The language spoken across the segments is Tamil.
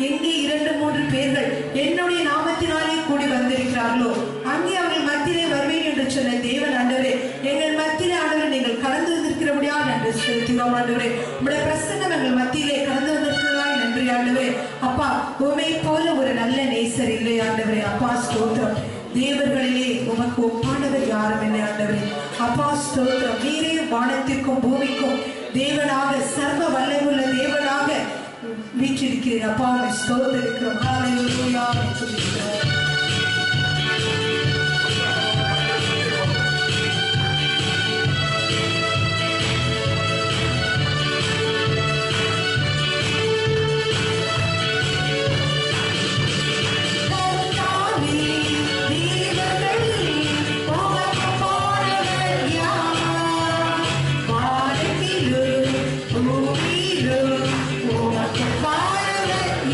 எங்கே 2-3 பேர்கள் என்னுடைய நாமத்தினாலே கூடி வந்திருக்கிறார்களோ அங்கே அவர்கள் மத்தியிலே வருவேன் என்று சொன்ன தேவன் ஆண்டவரே, எங்கள் மத்தியிலே ஆண்டவரே நீங்கள் கடந்து வந்திருக்கிறபடியா நன்றி செலுத்துகிறோம் ஆண்டவரே. உங்களுடைய பிரசன்னம் எங்கள் மத்தியிலே கடந்து வந்திருக்கிறதாய் நன்றி ஆண்டவரே. அப்பா, உம்மை போல ஒரு நல்ல நேசர் இல்லை ஆண்டவரே. அப்பா ஸ்தோத்திரம். தேவர்களிலே உமக்கு ஒப்பானவர் யாரும் இல்லை ஆண்டவரே. அப்பா ஸ்தோத்திரம். நீரே வானத்திற்கும் பூமிக்கும் தேவனாக, சர்வ வல்லமையுள்ள தேவனாக வீற்றிருக்கிறீர். அப்பா உம்மை ஸ்தோத்திரிக்கிறோம். ஹல்லேலூயா.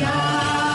Yeah.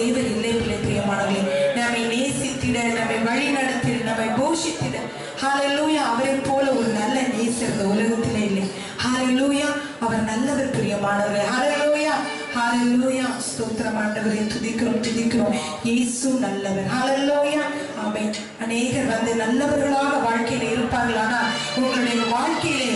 தேவன் இல்லை பிரியமானவர்களே. நம்மை நேசித்திட, நம்மை வழி நடத்திட, நம்மை போஷித்திட ஹல்லேலூயா அவரை போல ஒரு நல்ல நேசர் இந்த உலகத்திலே இல்லை. ஹல்லேலூயா அவர் நல்லவர் பிரியமானவர்களே. ஹல்லேலூயா ஹல்லேலூயா ஸ்தோத்திரம் ஆண்டவரே. துதிக்கிறோம். இயேசு நல்லவர். ஹல்லேலூயா ஆமென். அநேகர் நல்லவர்களாக வாழ்க்கையில இருப்பார்கள். ஆனால் உங்களுடைய வாழ்க்கையிலே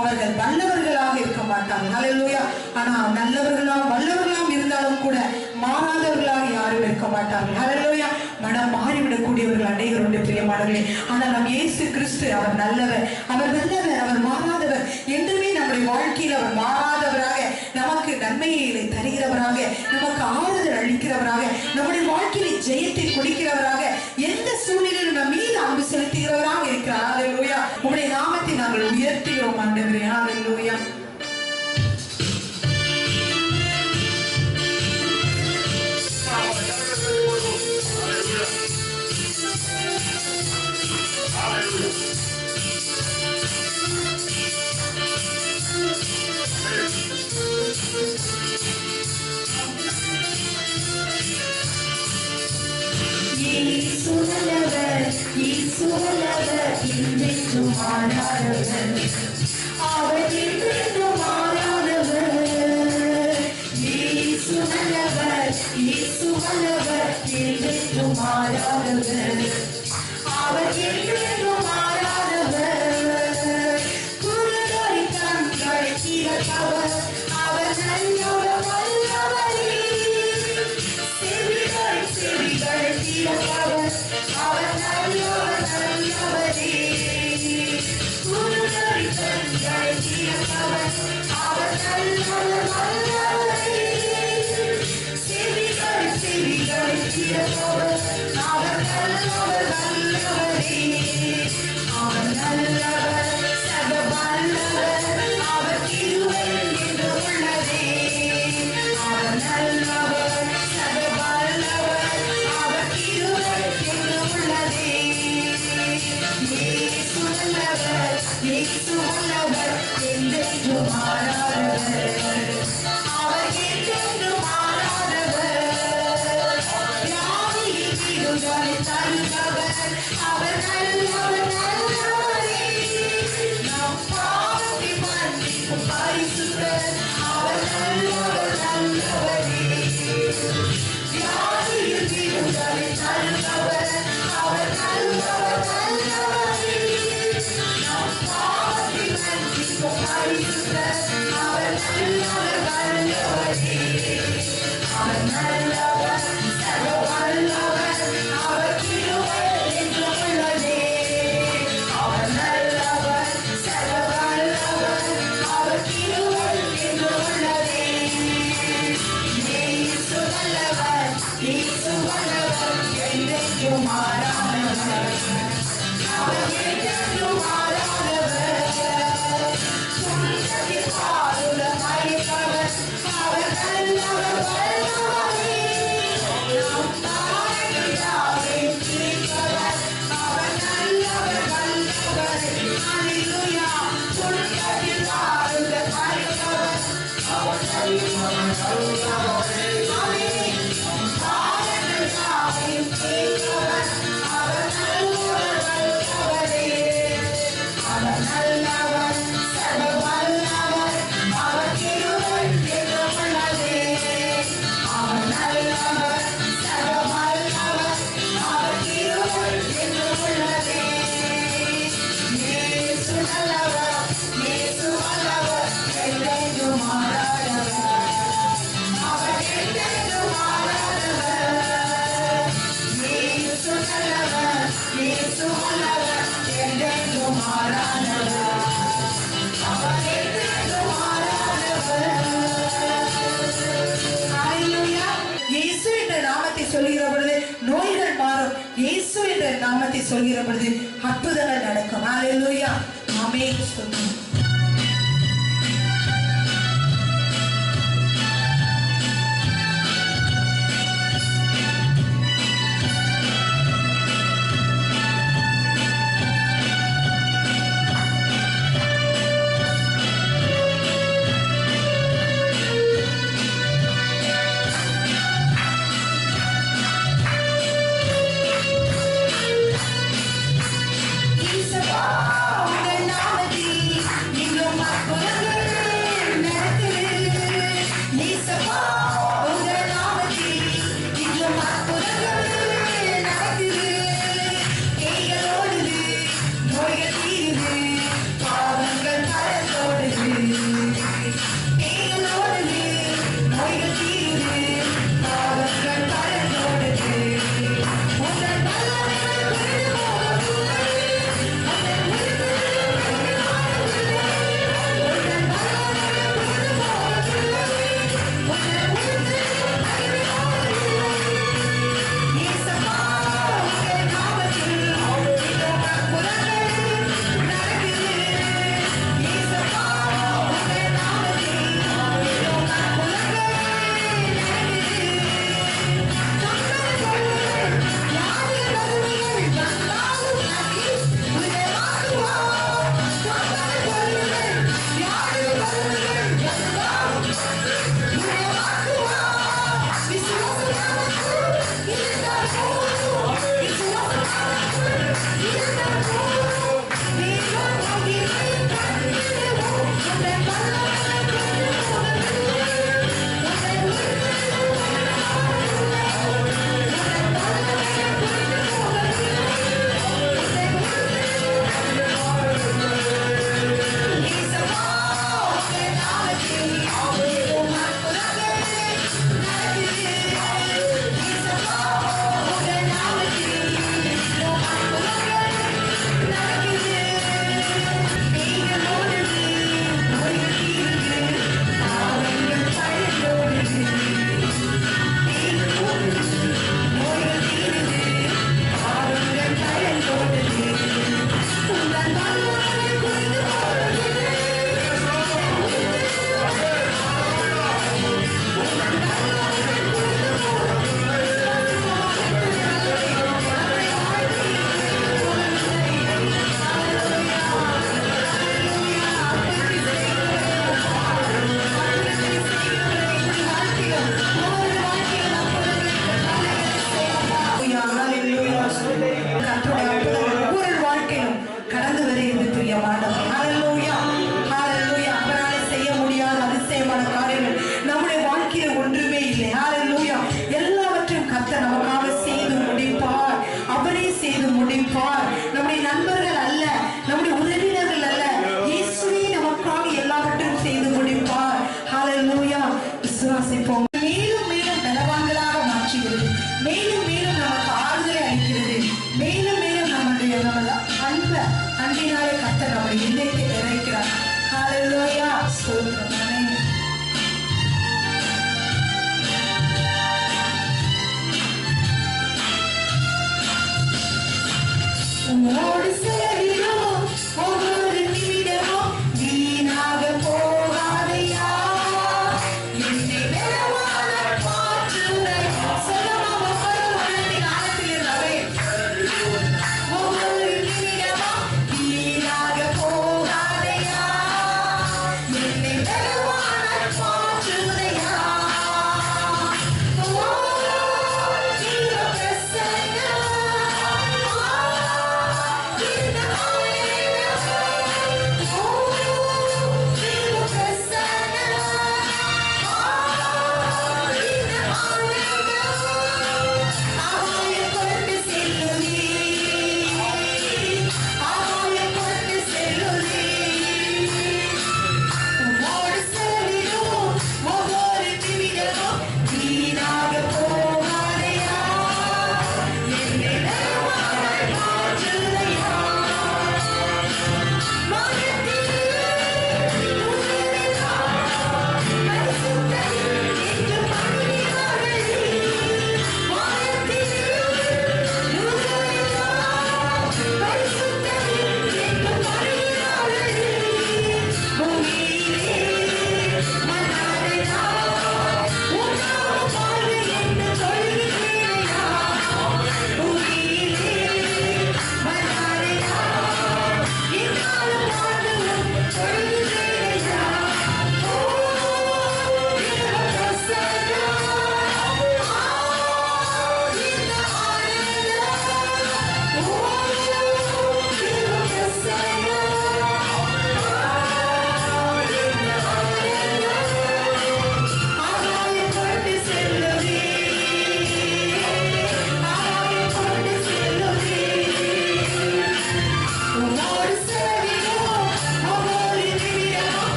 அவர்கள் வல்லவர்களாக இருக்க மாட்டார்கள். ஹல்லேலூயா. ஆனா வல்லவர்களாக இருந்தாலும் கூட மாறாதவர்களாக யாரும் இருக்க மாட்டார்கள். ஹல்லேலூயா. மனம் மாறிவிடக்கூடியவர்கள் அநேகருடைய பிரியமானவர்களே. ஆனால் நம் இயேசு கிறிஸ்து அவர் நல்லவர், அவர் வல்லவர், அவர் மாறாதவர். என்றுமே நம்முடைய வாழ்க்கையில் அவர் மாறாதவராக, நமக்கு நன்மையை தருகிறவராக, நமக்கு ஆறுதல் அளிக்கிறவராக, நம்முடைய வாழ்க்கையில ஜெயத்தை கொடுக்கிறவராக, எந்த சூழ்நிலையிலும் நம் மீது அன்பு செலுத்துகிறவராக இருக்கிறார். ஹல்லேலூயா. உம்முடைய நாமத்தை நாங்கள் உயர்த்துகிறோம் ஆண்டவரே. ஹல்லேலூயா. இயேசு நல்லவர், என்றென்றும் மாறாதவர். அவர் என்றென்றும் மாறாதவர். இயேசு நல்லவர், என்றென்றும் மாறாதவர். அவர் என்றென்றும் மாறாதவர். குருடரின் கண்களை திறப்பவர், அவர் நல்லவர் வல்லவரே. செவிகளை திறப்பவர், அவர் நல்லவரே. குருடரின் கண்களை திறப்பவர், அவர் நல்லவர் வல்லவரே. செவிகளை திறப்பவர், அவர் நல்லவர் வல்லவரே. அவர் நல்லவர், சர்வ வல்லவர், அவர் கிருபை என்றும் உள்ளதே. அவர் நல்லவர், சர்வ வல்லவர், அவர் கிருபை என்றும் உள்ளதே. இயேசு நல்லவர், என்றென்றும் மாறாதவர். அவர் என்றென்றும் மாறாதவர். வியாதியில் விடுதலை தருபவர், அவர் நல்லவர் நல்லவரே. நம் பாவத்தை மன்னிக்கும் பரிசுத்தர், அவர் நல்லவர் நல்லவரே. வியாதியில் விடுதலை தருபவர், அவர் நல்லவர் நல்லவரே. நம் பாவத்தை மன்னிக்கும் பரிசுத்தர், அவர் நல்லவர் நல்லவரே. அவர் நல்லவர், சர்வ வல்லவர், அவர் கிருபை என்றும் உள்ளதே. அவர் நல்லவர், சர்வ வல்லவர், அவர் கிருபை என்றும் உள்ளதே. இயேசு நல்லவர், என்றென்றும் மாறாதவர். அவர் என்றென்றும் மாறாதவர். துன்பத்தில் ஆறுதல் அளிப்பவர், அவர் நல்லவர் வல்லவரே. நம் தாழ்மையை தீர்ப்பவர், அவர் நல்லவர் வல்லவரே. ஹல்லேலூயா. துன்பத்தில் ஆறுதல் அளிப்பவர், அவர் நல்லவர் வல்லவரே. ஆமென். தாழ்மையை தீர்ப்பவர், அவர் நல்லவர் வல்லவரே. அவர் நல்லவர், சர்வ வல்லவர், அவர் கிருபை என்றும் உள்ளதே. அவர் நல்லவர், சர்வ வல்லவர், அவர் கிருபை என்றும் உள்ளதே. இயேசு நல்லவர், என்றென்றும் மாறாதவர். அவர் என்றென்றும் மாறாதவர். இயேசு நல்லவர், என்றென்றும் மாறாதவர். அவர் என்றென்றும் மாறாதவர். ஹல்லேலூயா. இயேசு என்ற நாமத்தை சொல்கிற பொழுது நோய்கள் மாறும். இயேசு என்ற நாமத்தை சொல்கிற பொழுது அற்புதங்கள் நடக்கும். ஹல்லேலூயா. ஆமென்.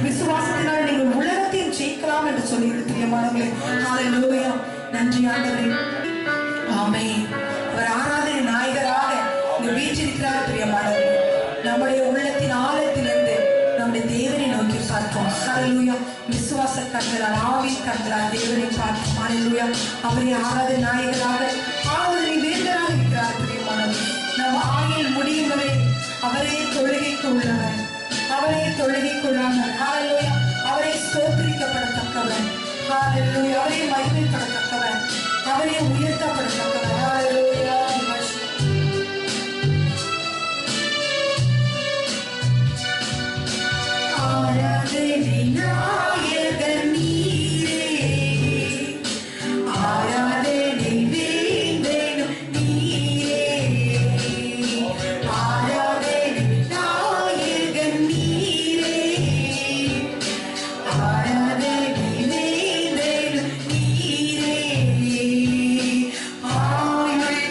விசுவாசத்தினால் நீங்கள் உலகத்தையும் ஜெயிக்கலாம் என்று சொல்லி பிரியமானவர்களே. ஹல்லேலூயா. நன்றி ஆண்டவரே. ஆமென். அவர் ஆராதனை நாயகராக இங்கு வீற்றிருக்கிறார் பிரியமானவர்களே. நம்முடைய உள்ளத்தின் ஆழத்திலிருந்து நம்முடைய தேவனை நோக்கி பார்ப்போம். ஹல்லேலூயா. விசுவாச கண்களால் ஆவின் கண்களால் தேவனை பார்ப்போம். ஹல்லேலூயா. அவரை ஆராதனை நாயகராக ஆராதனை வேந்தராக இருக்கிறார் பிரியமானவர்களே. நம் ஆயுள் முடியும் வரை அவரே தொழுகைக்கு உள்ளவர், அவரே தொழுகைக்குள்ளானவர். ஹல்லேலூயா. அவரை ஸ்தோத்திரிக்கப்படத்தக்கவர். ஹல்லேலூயா. அவரை மகிமைப்படத்தக்கவர், அவரை உயர்த்தப்படத்தக்கவர். ஹல்லேலூயா. ஆராதனை நாயகர் நீரே, ஆராதனை வேந்தனும் நீரே, ஆராதனை நாயகர் நீரே, ஆராதனை வேந்தனும் நீரே, ஆயுள்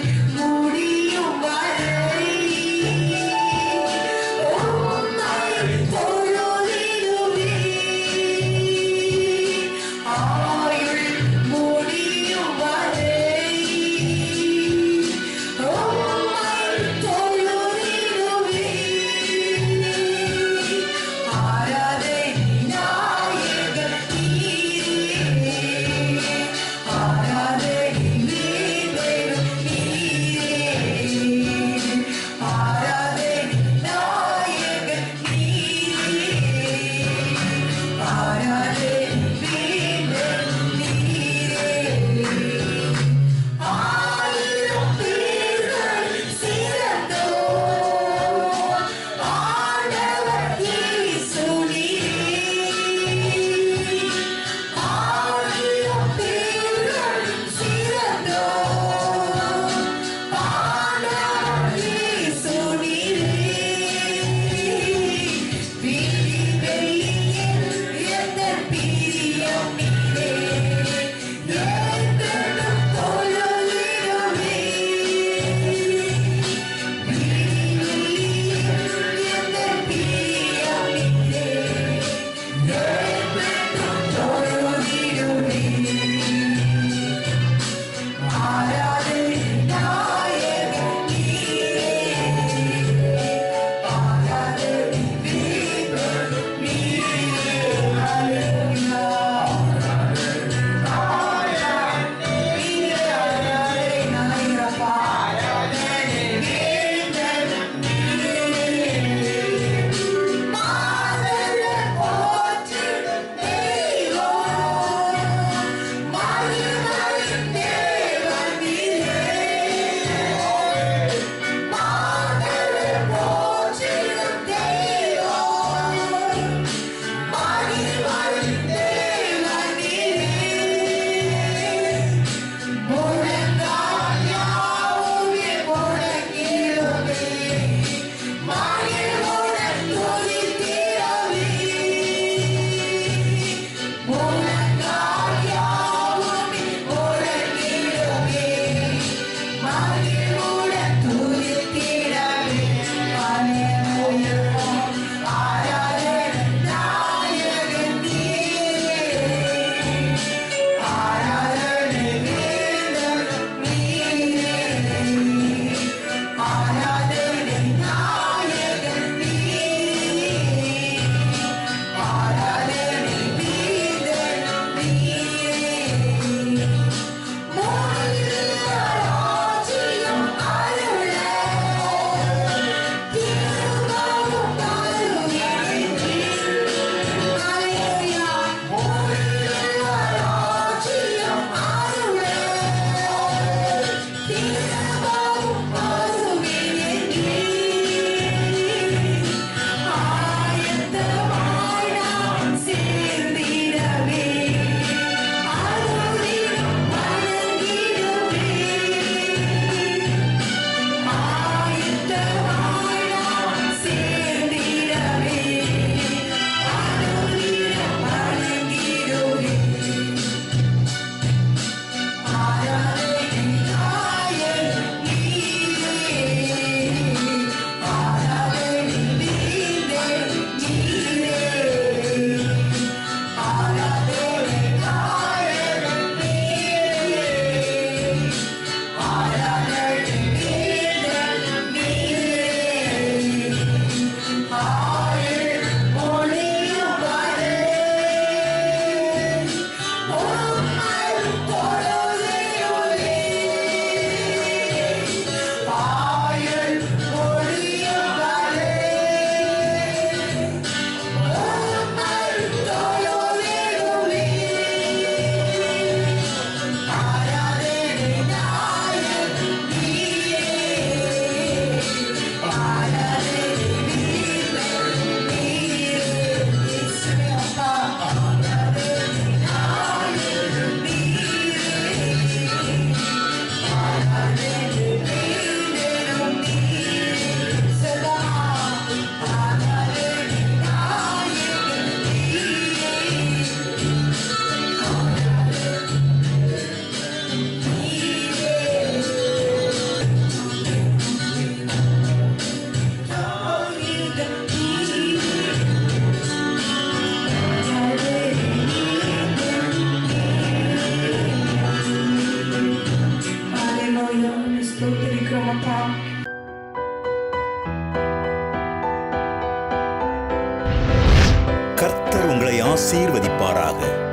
ஆசீர்வதிப்பாராக.